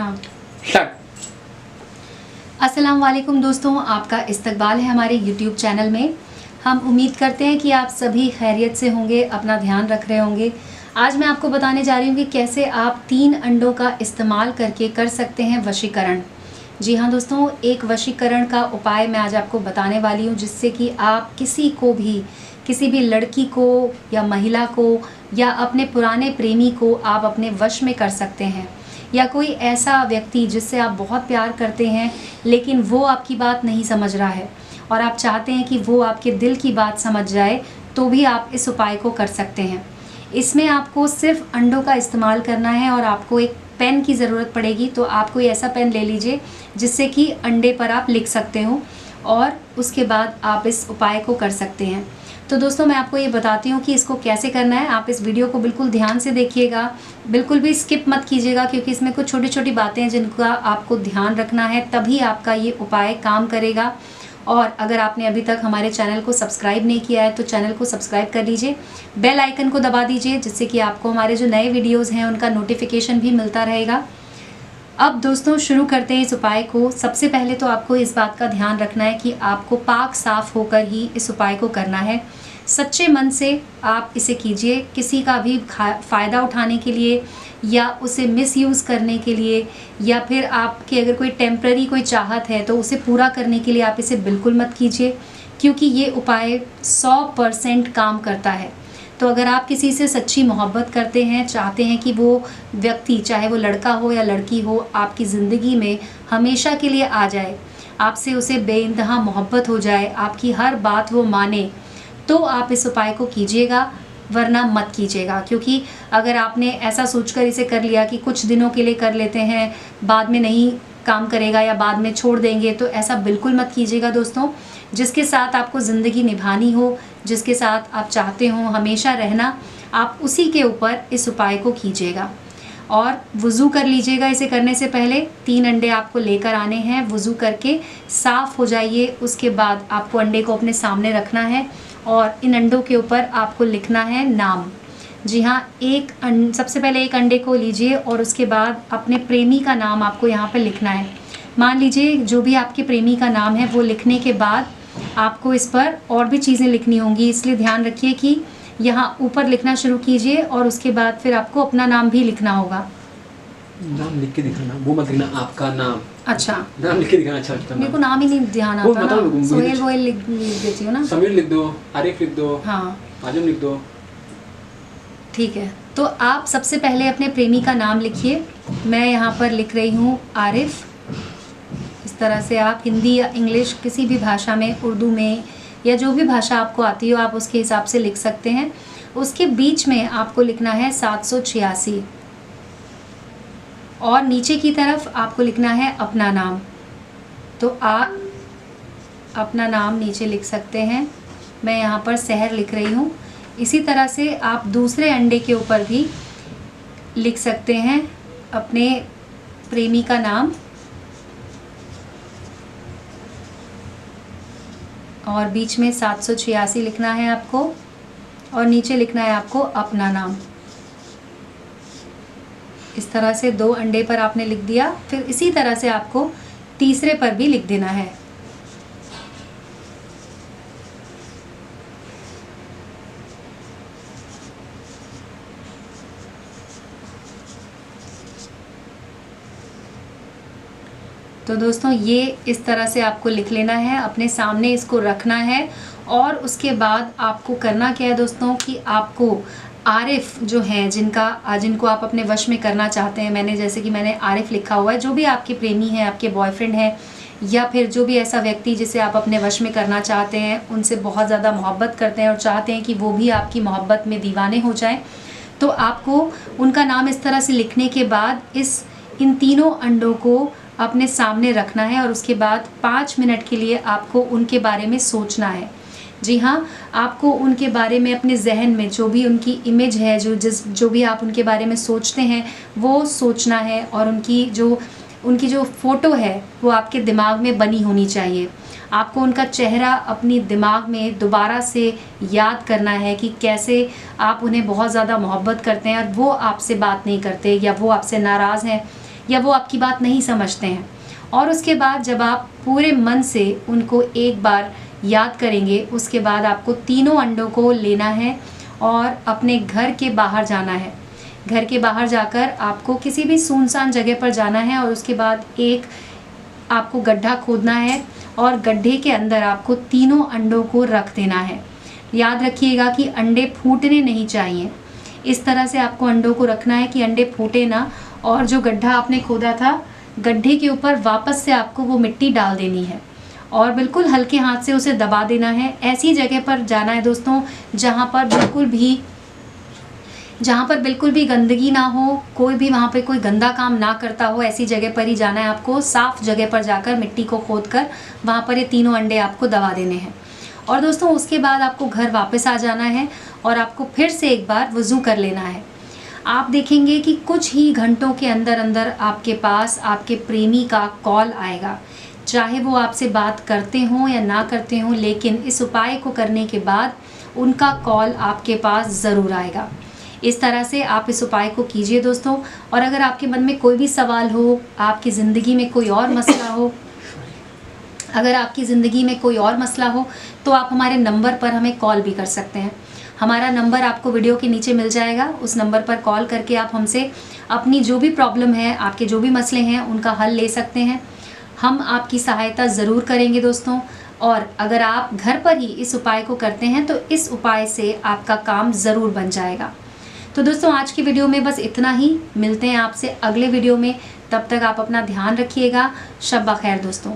हाँ स्टार्ट। अस्सलाम वालेकुम दोस्तों, आपका इस्तकबाल है हमारे YouTube चैनल में। हम उम्मीद करते हैं कि आप सभी खैरियत से होंगे, अपना ध्यान रख रहे होंगे। आज मैं आपको बताने जा रही हूँ कि कैसे आप 3 अंडों का इस्तेमाल करके कर सकते हैं वशीकरण। जी हाँ दोस्तों, एक वशीकरण का उपाय मैं आज आपको बताने वाली हूँ, जिससे कि आप किसी भी लड़की को या महिला को या अपने पुराने प्रेमी को आप अपने वश में कर सकते हैं। या कोई ऐसा व्यक्ति जिससे आप बहुत प्यार करते हैं लेकिन वो आपकी बात नहीं समझ रहा है और आप चाहते हैं कि वो आपके दिल की बात समझ जाए, तो भी आप इस उपाय को कर सकते हैं। इसमें आपको सिर्फ अंडों का इस्तेमाल करना है और आपको एक पेन की ज़रूरत पड़ेगी। तो आप कोई ऐसा पेन ले लीजिए जिससे कि अंडे पर आप लिख सकते हो और उसके बाद आप इस उपाय को कर सकते हैं। तो दोस्तों, मैं आपको ये बताती हूँ कि इसको कैसे करना है। आप इस वीडियो को बिल्कुल ध्यान से देखिएगा, बिल्कुल भी स्किप मत कीजिएगा, क्योंकि इसमें कुछ छोटी छोटी बातें हैं जिनका आपको ध्यान रखना है, तभी आपका ये उपाय काम करेगा। और अगर आपने अभी तक हमारे चैनल को सब्सक्राइब नहीं किया है तो चैनल को सब्सक्राइब कर लीजिए, बेल आइकन को दबा दीजिए, जिससे कि आपको हमारे जो नए वीडियोज़ हैं उनका नोटिफिकेशन भी मिलता रहेगा। अब दोस्तों शुरू करते हैं इस उपाय को। सबसे पहले तो आपको इस बात का ध्यान रखना है कि आपको पाक साफ़ होकर ही इस उपाय को करना है। सच्चे मन से आप इसे कीजिए, किसी का भी फ़ायदा उठाने के लिए या उसे मिसयूज़ करने के लिए, या फिर आपकी अगर कोई टेम्पररी कोई चाहत है तो उसे पूरा करने के लिए आप इसे बिल्कुल मत कीजिए, क्योंकि ये उपाय 100% काम करता है। तो अगर आप किसी से सच्ची मोहब्बत करते हैं, चाहते हैं कि वो व्यक्ति, चाहे वो लड़का हो या लड़की हो, आपकी ज़िंदगी में हमेशा के लिए आ जाए, आपसे उसे बेइंतहा मोहब्बत हो जाए, आपकी हर बात वो माने, तो आप इस उपाय को कीजिएगा, वरना मत कीजिएगा। क्योंकि अगर आपने ऐसा सोचकर इसे कर लिया कि कुछ दिनों के लिए कर लेते हैं, बाद में नहीं काम करेगा या बाद में छोड़ देंगे, तो ऐसा बिल्कुल मत कीजिएगा दोस्तों। जिसके साथ आपको ज़िंदगी निभानी हो, जिसके साथ आप चाहते हो हमेशा रहना, आप उसी के ऊपर इस उपाय को कीजिएगा। और वज़ू कर लीजिएगा। इसे करने से पहले 3 अंडे आपको लेकर आने हैं, वज़ू करके साफ़ हो जाइए। उसके बाद आपको अंडे को अपने सामने रखना है और इन अंडों के ऊपर आपको लिखना है नाम। जी हाँ, सबसे पहले एक अंडे को लीजिए और उसके बाद अपने प्रेमी का नाम आपको यहाँ पर लिखना है। मान लीजिए जो भी आपके प्रेमी का नाम है, वो लिखने के बाद आपको इस पर और भी चीज़ें लिखनी होंगी, इसलिए ध्यान रखिए कि यहाँ ऊपर लिखना शुरू कीजिए और उसके बाद फिर आपको अपना नाम भी लिखना होगा। नाम लिख के दिखाना, वो मत लिखना आपका नाम। अच्छा, नाम लिख के दिखाना अच्छा लगता है। मेरे को नाम ही नहीं ध्यान वो आता मतलब ना। सोहेल वोहेल लिख देती हूँ ना। समीर लिख दो, आरिफ लिख दो, हाँ आजम लिख दो। ठीक है, तो आप सबसे पहले अपने प्रेमी का नाम लिखिए। मैं यहाँ पर लिख रही हूँ आरिफ। इस तरह से आप हिंदी या इंग्लिश किसी भी भाषा में, उर्दू में या जो भी भाषा आपको आती हो, आप उसके हिसाब से लिख सकते हैं। उसके बीच में आपको लिखना है 786 और नीचे की तरफ आपको लिखना है अपना नाम। तो आप अपना नाम नीचे लिख सकते हैं। मैं यहाँ पर सहर लिख रही हूँ। इसी तरह से आप दूसरे अंडे के ऊपर भी लिख सकते हैं अपने प्रेमी का नाम और बीच में 786 लिखना है आपको और नीचे लिखना है आपको अपना नाम। इस तरह से 2 अंडे पर आपने लिख दिया। फिर इसी तरह से आपको तीसरे पर भी लिख देना है। तो दोस्तों, ये इस तरह से आपको लिख लेना है, अपने सामने इसको रखना है। और उसके बाद आपको करना क्या है दोस्तों कि आपको आरिफ जो हैं, जिनको आप अपने वश में करना चाहते हैं, मैंने आरिफ लिखा हुआ है, जो भी आपके प्रेमी हैं, आपके बॉयफ्रेंड हैं, या फिर जो भी ऐसा व्यक्ति जिसे आप अपने वश में करना चाहते हैं, उनसे बहुत ज़्यादा मोहब्बत करते हैं और चाहते हैं कि वो भी आपकी मोहब्बत में दीवाने हो जाएं, तो आपको उनका नाम इस तरह से लिखने के बाद इन तीनों अंडों को अपने सामने रखना है और उसके बाद 5 मिनट के लिए आपको उनके बारे में सोचना है। जी हाँ, आपको उनके बारे में अपने जहन में जो भी उनकी इमेज है, जो भी आप उनके बारे में सोचते हैं, वो सोचना है और उनकी जो फ़ोटो है वो आपके दिमाग में बनी होनी चाहिए। आपको उनका चेहरा अपनी दिमाग में दोबारा से याद करना है कि कैसे आप उन्हें बहुत ज़्यादा मोहब्बत करते हैं और वो आपसे बात नहीं करते, या वो आपसे नाराज़ हैं, या वो आपकी बात नहीं समझते हैं। और उसके बाद जब आप पूरे मन से उनको एक बार याद करेंगे, उसके बाद आपको तीनों अंडों को लेना है और अपने घर के बाहर जाना है। घर के बाहर जाकर आपको किसी भी सुनसान जगह पर जाना है और उसके बाद एक आपको गड्ढा खोदना है और गड्ढे के अंदर आपको तीनों अंडों को रख देना है। याद रखिएगा कि अंडे फूटने नहीं चाहिए। इस तरह से आपको अंडों को रखना है कि अंडे फूटे ना, और जो गड्ढा आपने खोदा था, गड्ढे के ऊपर वापस से आपको वो मिट्टी डाल देनी है और बिल्कुल हल्के हाथ से उसे दबा देना है। ऐसी जगह पर जाना है दोस्तों जहाँ पर बिल्कुल भी गंदगी ना हो, कोई भी वहाँ पे कोई गंदा काम ना करता हो। ऐसी जगह पर ही जाना है आपको। साफ़ जगह पर जाकर मिट्टी को खोदकर वहाँ पर ये तीनों अंडे आपको दबा देने हैं। और दोस्तों उसके बाद आपको घर वापस आ जाना है और आपको फिर से एक बार वज़ू कर लेना है। आप देखेंगे कि कुछ ही घंटों के अंदर अंदर आपके पास आपके प्रेमी का कॉल आएगा। चाहे वो आपसे बात करते हों या ना करते हों, लेकिन इस उपाय को करने के बाद उनका कॉल आपके पास ज़रूर आएगा। इस तरह से आप इस उपाय को कीजिए दोस्तों। और अगर आपके मन में कोई भी सवाल हो, आपकी ज़िंदगी में कोई और मसला हो, तो आप हमारे नंबर पर हमें कॉल भी कर सकते हैं। हमारा नंबर आपको वीडियो के नीचे मिल जाएगा। उस नंबर पर कॉल करके आप हमसे अपनी जो भी प्रॉब्लम है, आपके जो भी मसले हैं, उनका हल ले सकते हैं। हम आपकी सहायता ज़रूर करेंगे दोस्तों। और अगर आप घर पर ही इस उपाय को करते हैं तो इस उपाय से आपका काम ज़रूर बन जाएगा। तो दोस्तों आज की वीडियो में बस इतना ही। मिलते हैं आपसे अगले वीडियो में। तब तक आप अपना ध्यान रखिएगा। शब बखैर दोस्तों।